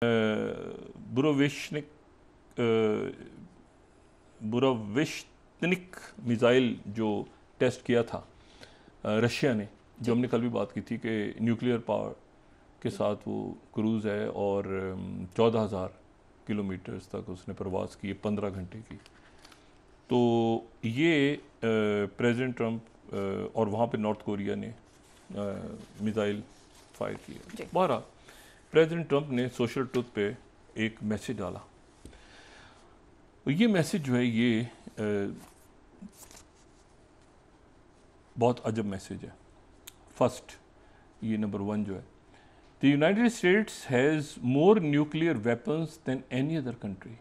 बुरोविश्निक बुरोविश्निक missile जो test किया था रशिया ने, जो हमने कल भी बात की थी कि न्यूक्लियर पावर के साथ वो क्रूज़ है और 14,000 किलोमीटर्स तक उसने प्रवास की 15 घंटे की। तो ये प्रेसिडेंट ट्रंप और वहाँ पे नॉर्थ कोरिया ने मिसाइल फायर किया। बहरहाल प्रेसिडेंट ट्रंप ने सोशल ट्रुथ पे एक मैसेज डाला। ये मैसेज जो है ये बहुत अजब मैसेज है। फर्स्ट, ये नंबर 1 जो है, the United States has more nuclear weapons than any other country.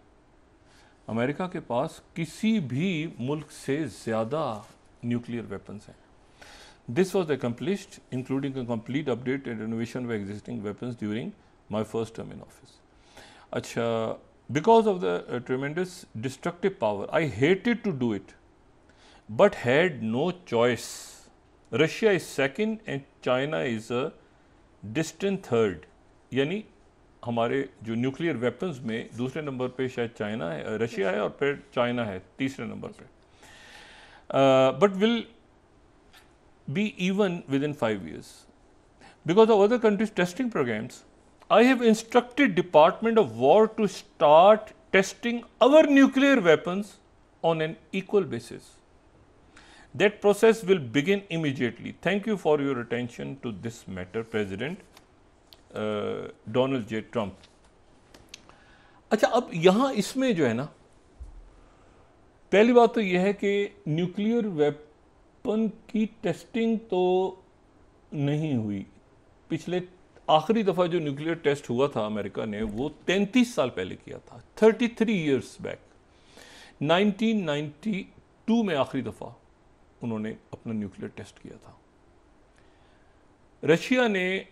America के पास किसी भी मुल्क से ज़्यादा न्यूक्लियर वेपन्स हैं। This was accomplished, including a complete update and renovation of existing weapons during my first term in office. अच्छा, because of the tremendous destructive power, I hated to do it, but had no choice. Russia is second and China is a distant third. यानी हमारे जो nuclear weapons में दूसरे number पे शायद China है, Russia है और फिर चाइना है तीसरे नंबर पे. But will be even within 5 years. Because of other countries' testing programs, I have instructed Department of War to start testing our nuclear weapons on an equal basis. That process will begin immediately. Thank you for your attention to this matter, President Donald J. Trump. अच्छा, अब यहाँ इसमें जो है ना, पहली बात तो यह है कि न्यूक्लियर वेपन की टेस्टिंग तो नहीं हुई। पिछले आखिरी दफ़ा जो न्यूक्लियर टेस्ट हुआ था अमेरिका ने, वो 33 साल पहले किया था, 33 ईयर्स बैक। 1992 में आखिरी दफ़ा उन्होंने अपना न्यूक्लियर टेस्ट किया था। रशिया ने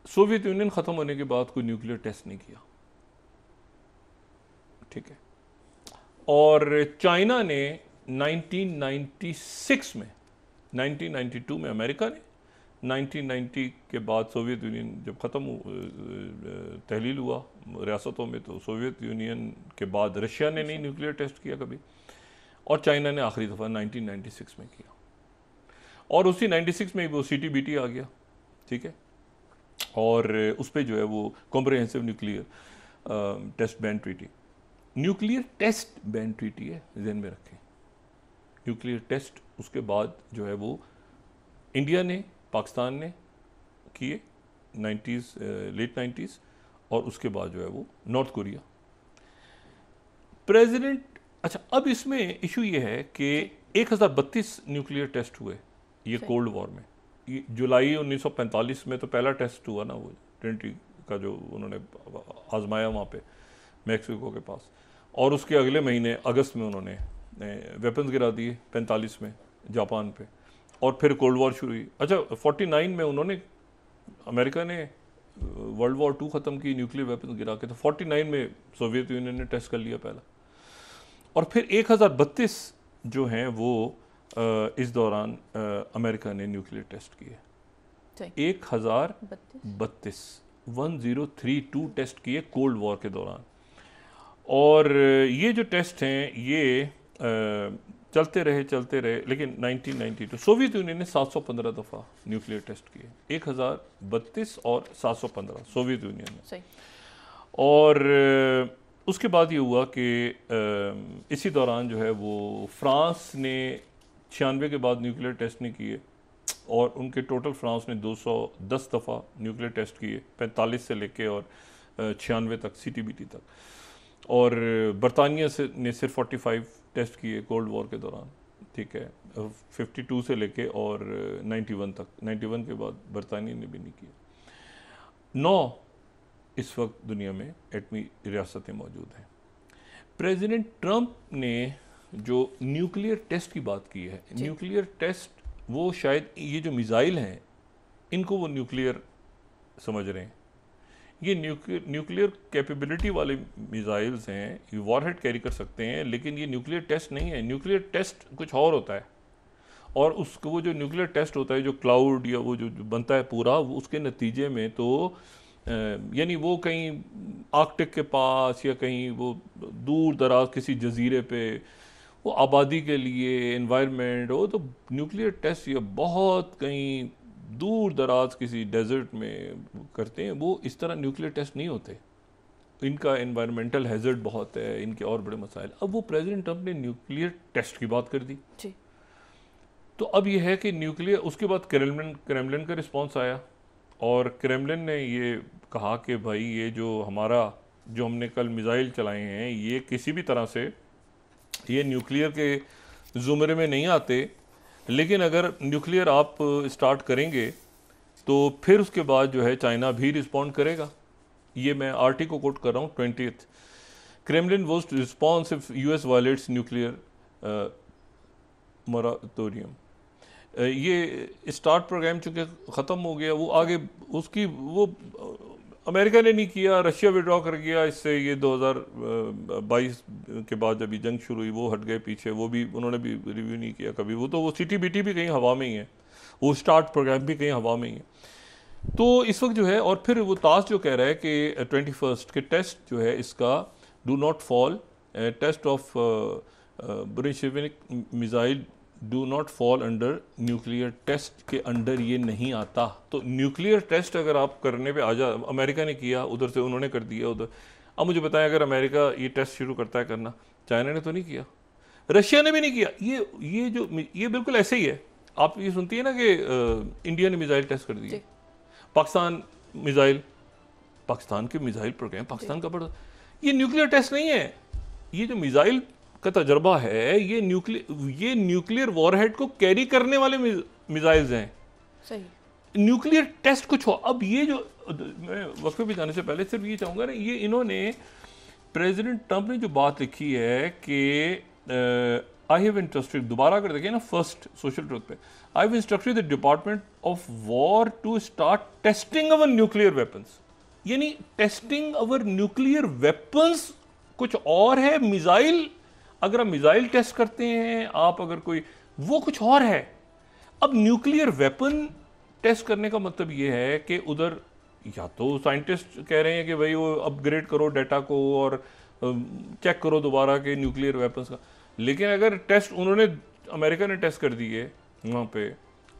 सोवियत यूनियन ख़त्म होने के बाद कोई न्यूक्लियर टेस्ट नहीं किया, ठीक है। और चाइना ने 1996 में, 1992 में अमेरिका ने, 1990 के बाद सोवियत यूनियन जब ख़त्म तहलील हुआ रियासतों में, तो सोवियत यूनियन के बाद रशिया ने नहीं न्यूक्लियर टेस्ट किया कभी, और चाइना ने आखिरी दफ़ा 1996 में किया। और उसी 96 में वो CTBT आ गया, ठीक है, और उस पर जो है वो comprehensive nuclear test ban treaty, nuclear test ban treaty है, ज़हन में रखें। न्यूक्लियर टेस्ट उसके बाद जो है वो इंडिया ने, पाकिस्तान ने किए 90s, लेट 90s, और उसके बाद जो है वो नॉर्थ कोरिया। प्रेसिडेंट, अच्छा, अब इसमें इशू ये है कि 1032 न्यूक्लियर टेस्ट हुए ये कोल्ड वॉर में। ये जुलाई 1945 में तो पहला टेस्ट हुआ ना, वो ट्रिनिटी का जो उन्होंने आजमाया वहाँ पे मैक्सिको के पास, और उसके अगले महीने अगस्त में उन्होंने वेपन्स गिरा दिए 45 में जापान पे, और फिर कोल्ड वॉर शुरू हुई। अच्छा, 49 में उन्होंने, अमेरिका ने वर्ल्ड वॉर 2 ख़त्म की न्यूक्लियर वेपन्स गिरा के, तो 49 में सोवियत यूनियन ने टेस्ट कर लिया पहला, और फिर 1032 जो हैं वो इस दौरान अमेरिका ने न्यूक्लियर टेस्ट किए। 1032 टेस्ट किए कोल्ड वॉर के दौरान। और ये जो टेस्ट हैं ये चलते रहे, लेकिन 1992 सोवियत यूनियन ने 715 दफ़ा न्यूक्लियर टेस्ट किए, 1032 और 715 सोवियत यूनियन ने। और उसके बाद ये हुआ कि इसी दौरान जो है वो फ्रांस ने 96 के बाद न्यूक्लियर टेस्ट नहीं किए, और उनके टोटल फ्रांस ने 210 दफ़ा न्यूक्लियर टेस्ट किए, 45 से लेके और 96 तक, CTBT तक। और बरतानिया ने सिर्फ 45 टेस्ट किए कोल्ड वॉर के दौरान, ठीक है, 52 से लेके और 91 तक। 91 के बाद बरतानिया ने भी नहीं किया। 9 इस वक्त दुनिया में एटमी रियासतें मौजूद हैं। प्रेसिडेंट ट्रंप ने जो न्यूक्लियर टेस्ट की बात की है, न्यूक्लियर टेस्ट, वो शायद ये जो मिसाइल हैं इनको वो न्यूक्लियर समझ रहे हैं। ये न्यूक्लियर कैपेबिलिटी वाले मिसाइल्स हैं, ये वॉरहेड कैरी कर सकते हैं, लेकिन ये न्यूक्लियर टेस्ट नहीं है। न्यूक्लियर टेस्ट कुछ और होता है, और उसको वो जो न्यूक्लियर टेस्ट होता है, जो क्लाउड या वो जो बनता है पूरा, वो उसके नतीजे में तो यानी वो कहीं आर्कटिक के पास या कहीं वो दूर दराज किसी जजीरे पे वो आबादी के लिए एनवायरनमेंट, वो तो न्यूक्लियर टेस्ट ये बहुत कहीं दूर दराज किसी डेजर्ट में करते हैं। वो इस तरह न्यूक्लियर टेस्ट नहीं होते, इनका एनवायरमेंटल हैजर्ड बहुत है, इनके और बड़े मसाइल। अब वो प्रेसिडेंट ट्रंप ने न्यूक्लियर टेस्ट की बात कर दी जी। तो अब ये है कि न्यूक्लियर, उसके बाद क्रेमलिन का रिस्पांस आया और क्रेमलिन ने ये कहा कि भाई ये जो हमने कल मिसाइल चलाए हैं ये किसी भी तरह से ये न्यूक्लियर के ज़ुमरे में नहीं आते, लेकिन अगर न्यूक्लियर आप स्टार्ट करेंगे तो फिर उसके बाद जो है चाइना भी रिस्पॉन्ड करेगा। ये मैं आरटी को कोट कर रहा हूँ 20th। Kremlin was to response if US violates nuclear moratorium. ये स्टार्ट प्रोग्राम चूँकि ख़त्म हो गया, वो आगे उसकी वो अमेरिका ने नहीं किया, रशिया विड्रॉ कर गया इससे। ये 2022 के बाद जब ये जंग शुरू हुई वो हट गए पीछे, वो भी उन्होंने भी रिव्यू नहीं किया कभी। वो तो वो CTBT भी कहीं हवा में ही है, वो स्टार्ट प्रोग्राम भी कहीं हवा में ही है। तो इस वक्त जो है, और फिर वो ताश जो कह रहा है कि 21st के टेस्ट जो है इसका do not fall, test of ब्रिशेविक missile do not fall under nuclear test के अंडर, ये नहीं आता। तो न्यूक्लियर टेस्ट अगर आप करने पे आ जा, अमेरिका ने किया उधर से, उन्होंने कर दिया उधर। अब मुझे बताएं अगर अमेरिका ये टेस्ट शुरू करता है करना, चाइना ने तो नहीं किया, रशिया ने भी नहीं किया। ये बिल्कुल ऐसे ही है। आप ये सुनती है ना कि इंडिया ने मिसाइल टेस्ट कर दिए, पाकिस्तान मिसाइल, पाकिस्तान के मिसाइल प्रोग्राम पाकिस्तान का बड़ा, ये न्यूक्लियर टेस्ट नहीं है। ये जो मिसाइल का तजर्बा है ये न्यूक्लियर वॉरहेड को कैरी करने वाले मिसाइल्स हैं। सही। न्यूक्लियर टेस्ट कुछ हो। अब ये जो मैं वक्फे पे जाने से पहले सिर्फ ये चाहूँगा ना, ये इन्होंने प्रेसिडेंट ट्रंप ने जो बात लिखी है कि आई हैव इंस्ट्रक्टेड, दोबारा अगर देखें ना फर्स्ट सोशल ट्रुथ पे, I have instructed the department of war to start testing our nuclear weapons. यानी टेस्टिंग अवर न्यूक्लियर वेपन्स कुछ और है, मिसाइल अगर आप मिसाइल टेस्ट करते हैं, आप अगर कोई, वो कुछ और है। अब न्यूक्लियर वेपन टेस्ट करने का मतलब ये है कि उधर या तो साइंटिस्ट कह रहे हैं कि भाई वो अपग्रेड करो डाटा को और चेक करो दोबारा के न्यूक्लियर वेपन्स का, लेकिन अगर टेस्ट उन्होंने, अमेरिका ने टेस्ट कर दिए वहाँ पे,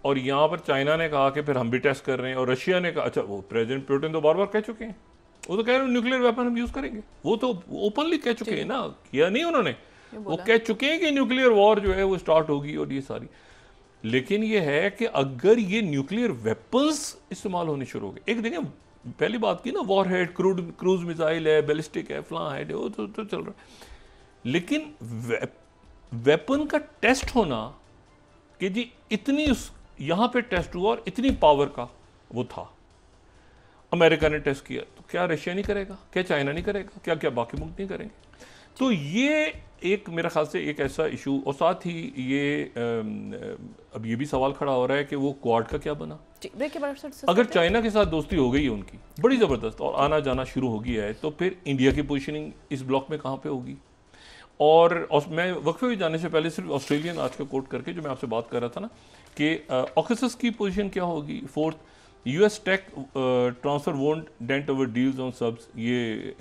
और यहाँ पर चाइना ने कहा कि फिर हम भी टेस्ट कर रहे हैं, और रशिया ने कहा, अच्छा वो प्रेसिडेंट पुतिन तो बार बार कह चुके हैं, वो तो कह रहे हैं न्यूक्लियर वेपन हम यूज़ करेंगे, वो तो ओपनली कह चुके हैं ना, किया नहीं उन्होंने, वो कह चुके हैं कि न्यूक्लियर वॉर जो है वो स्टार्ट होगी और ये सारी। लेकिन ये है कि अगर ये न्यूक्लियर वेपन्स इस्तेमाल होने शुरू हो गए, एक देखें पहली बात की ना, वॉर हेड, क्रूज मिसाइल है, बैलिस्टिक है, फ्लां है, वो तो चल रहा है, लेकिन वेपन का टेस्ट होना कि जी इतनी यहाँ पे टेस्ट हुआ और इतनी पावर का वो था, अमेरिका ने टेस्ट किया, तो क्या रशिया नहीं करेगा, क्या चाइना नहीं करेगा, क्या क्या बाकी मुल्क नहीं करेंगे? तो ये एक मेरा ख्याल से एक ऐसा इशू, और साथ ही ये अब ये भी सवाल खड़ा हो रहा है कि वो क्वाड का क्या बना। अगर चाइना के साथ दोस्ती हो गई है उनकी बड़ी ज़बरदस्त और आना जाना शुरू हो गया है, तो फिर इंडिया की पोजीशनिंग इस ब्लॉक में कहाँ पे होगी? और मैं वक्फे में जाने से पहले सिर्फ ऑस्ट्रेलियन आज का कोट करके जो मैं आपसे बात कर रहा था ना कि ऑक्सस की पोजीशन क्या होगी। Fourth, US tech transfer won't dent our deals on subs, ये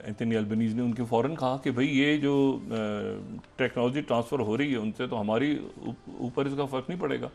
एंथनी अल्बनीज़ ने उनके फ़ौरन कहा कि भाई ये जो टेक्नोलॉजी ट्रांसफ़र हो रही है उनसे तो हमारी ऊपर इसका फ़र्क नहीं पड़ेगा।